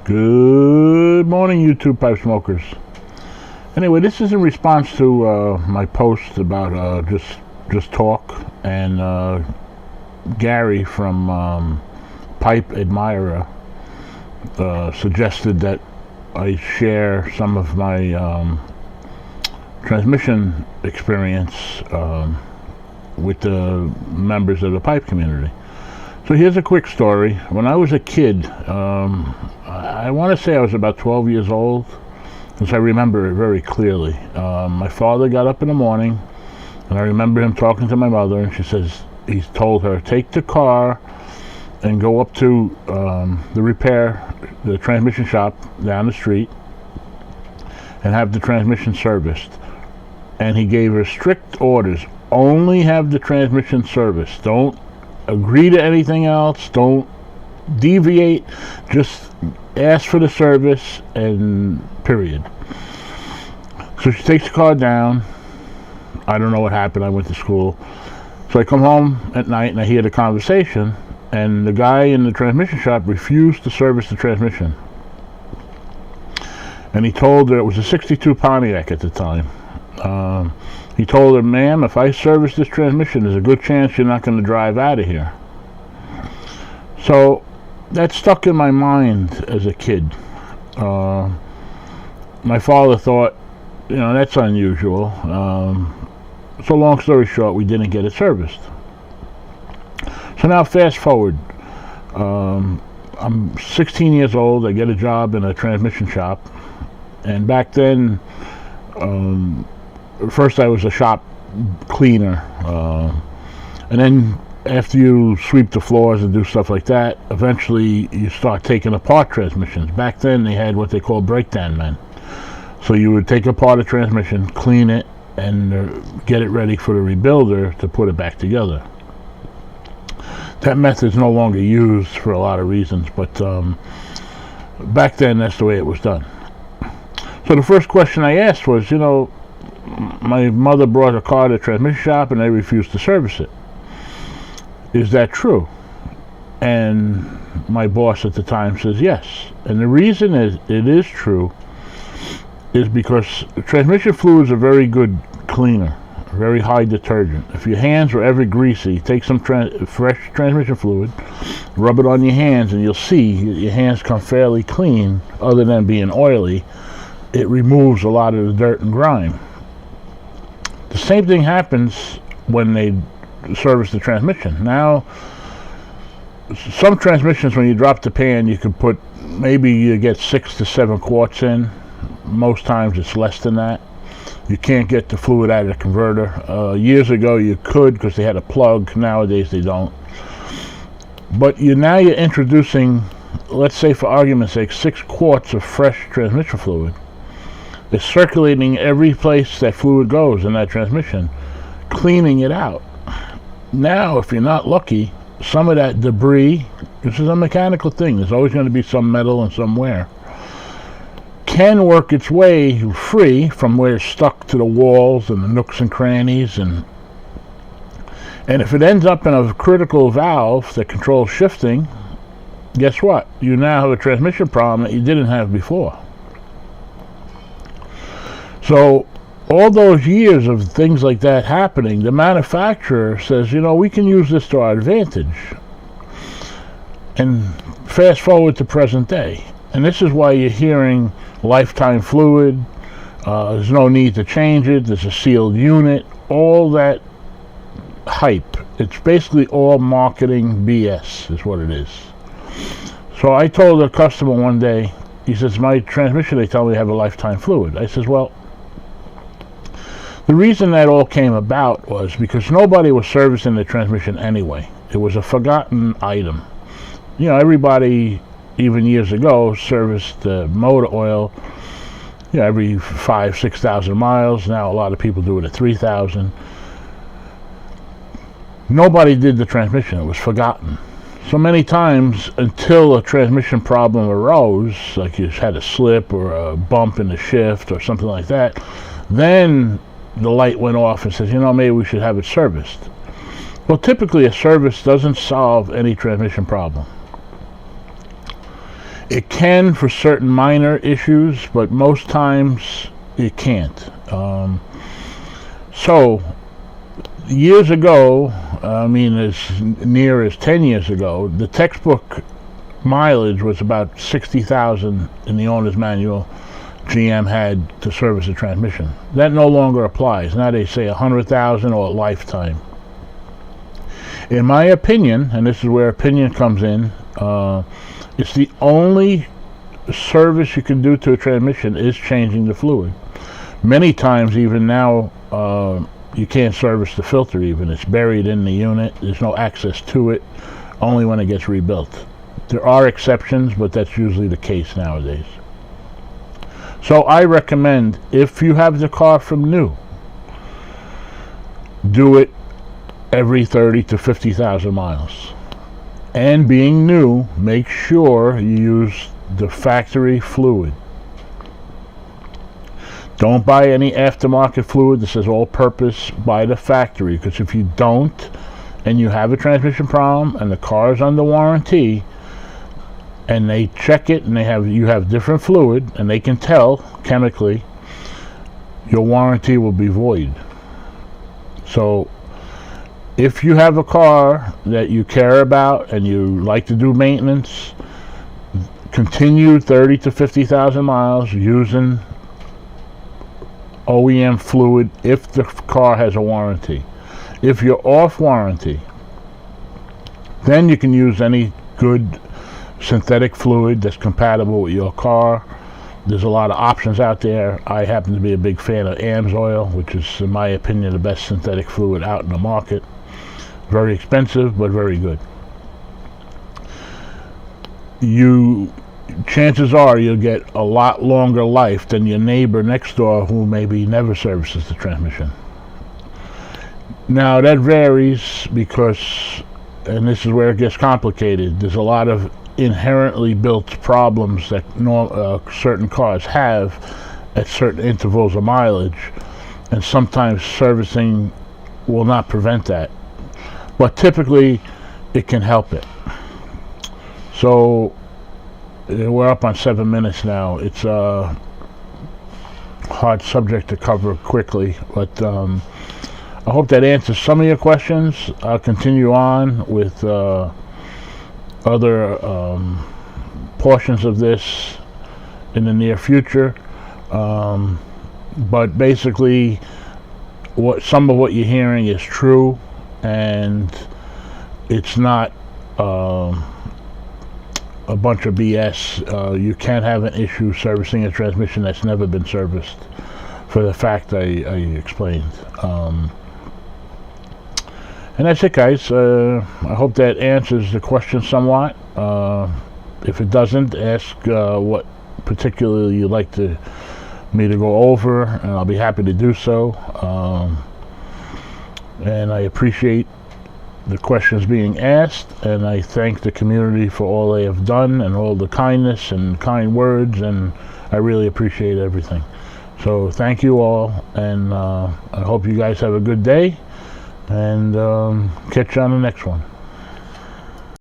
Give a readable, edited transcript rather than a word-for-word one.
Good morning, YouTube pipe smokers. Anyway, this is in response to my post about just talk, and Gary from Pipe Admirer suggested that I share some of my transmission experience with the members of the pipe community. So here's a quick story. When I was a kid, I want to say I was about 12 years old, because I remember it very clearly. My father got up in the morning, and I remember him talking to my mother, and he told her, take the car and go up to the transmission shop down the street, and have the transmission serviced. And he gave her strict orders: only have the transmission serviced. Don't agree to anything else. Don't deviate. Just ask for the service, and period. So she takes the car down. I don't know what happened. I went to school. So I come home at night and I hear the conversation, and the guy in the transmission shop refused to service the transmission. And he told her, it was a 62 Pontiac at the time. He told her, ma'am, if I service this transmission, there's a good chance you're not going to drive out of here. So that stuck in my mind as a kid. My father thought, that's unusual. So long story short, we didn't get it serviced. So now fast forward. I'm 16 years old. I get a job in a transmission shop. And back then, first I was a shop cleaner, and then after you sweep the floors and do stuff like that, eventually you start taking apart transmissions. Back then they had what they call breakdown men. So you would take apart a transmission, clean it, and get it ready for the rebuilder to put it back together. That method is no longer used for a lot of reasons, but back then that's the way it was done. So the first question I asked was, my mother brought a car to the transmission shop and they refused to service it. Is that true? And my boss at the time says yes. And the reason it is true is because transmission fluid is a very good cleaner, very high detergent. If your hands were ever greasy, take some fresh transmission fluid, rub it on your hands, and you'll see your hands come fairly clean. Other than being oily, it removes a lot of the dirt and grime. The same thing happens when they service the transmission. Now, some transmissions, when you drop the pan, you can put, maybe you get 6 to 7 quarts in. Most times it's less than that. You can't get the fluid out of the converter. Years ago you could, because they had a plug. Nowadays they don't. But now you're introducing, let's say for argument's sake, 6 quarts of fresh transmission fluid. It's circulating every place that fluid goes in that transmission, cleaning it out. Now, if you're not lucky, some of that debris, this is a mechanical thing, there's always going to be some metal and some wear, can work its way free from where it's stuck to the walls and the nooks and crannies, and if it ends up in a critical valve that controls shifting, guess what? You now have a transmission problem that you didn't have before. So all those years of things like that happening, the manufacturer says, we can use this to our advantage. And fast forward to present day. And this is why you're hearing lifetime fluid. There's no need to change it. There's a sealed unit. All that hype. It's basically all marketing BS is what it is. So I told a customer one day, he says, my transmission, they tell me I have a lifetime fluid. I says, well, the reason that all came about was because nobody was servicing the transmission anyway. It was a forgotten item. Everybody, even years ago, serviced the motor oil, every 5,000-6,000 miles. Now a lot of people do it at 3,000. Nobody did the transmission. It was forgotten. So many times, until a transmission problem arose, like you had a slip or a bump in the shift or something like that, then the light went off and says, maybe we should have it serviced. Well, typically a service doesn't solve any transmission problem. It can for certain minor issues, but most times it can't. So years ago, I mean as near as 10 years ago, the textbook mileage was about 60,000 in the owner's manual GM had to service a transmission. That no longer applies. Now they say 100,000 or a lifetime. In my opinion, and this is where opinion comes in, it's the only service you can do to a transmission is changing the fluid. Many times, even now, you can't service the filter even. It's buried in the unit. There's no access to it, only when it gets rebuilt. There are exceptions, but that's usually the case nowadays. So I recommend, if you have the car from new, do it every 30 to 50,000 miles. And being new, make sure you use the factory fluid. Don't buy any aftermarket fluid that says all-purpose. Buy the factory, because if you don't, and you have a transmission problem, and the car is under warranty, and they check it, and you have different fluid, and they can tell chemically, your warranty will be void. So if you have a car that you care about and you like to do maintenance, continue 30 to 50,000 miles using OEM fluid if the car has a warranty. If you're off warranty, then you can use any good synthetic fluid that's compatible with your car. There's a lot of options out there. I happen to be a big fan of AMSOIL, which is, in my opinion, the best synthetic fluid out in the market. Very expensive, but very good. Chances are you'll get a lot longer life than your neighbor next door who maybe never services the transmission. Now that varies because, and this is where it gets complicated, there's a lot of inherently built problems that certain cars have at certain intervals of mileage, and sometimes servicing will not prevent that, but typically it can help it. So we're up on 7 minutes now. It's a hard subject to cover quickly, but I hope that answers some of your questions. I'll continue on with other portions of this in the near future, but basically some of what you're hearing is true, and it's not a bunch of BS. You can't have an issue servicing a transmission that's never been serviced, for the fact I explained. And that's it, guys. I hope that answers the question somewhat. If it doesn't, ask what particularly you'd like me to go over, and I'll be happy to do so. And I appreciate the questions being asked, and I thank the community for all they have done and all the kindness and kind words, and I really appreciate everything. So thank you all, and I hope you guys have a good day, and catch you on the next one.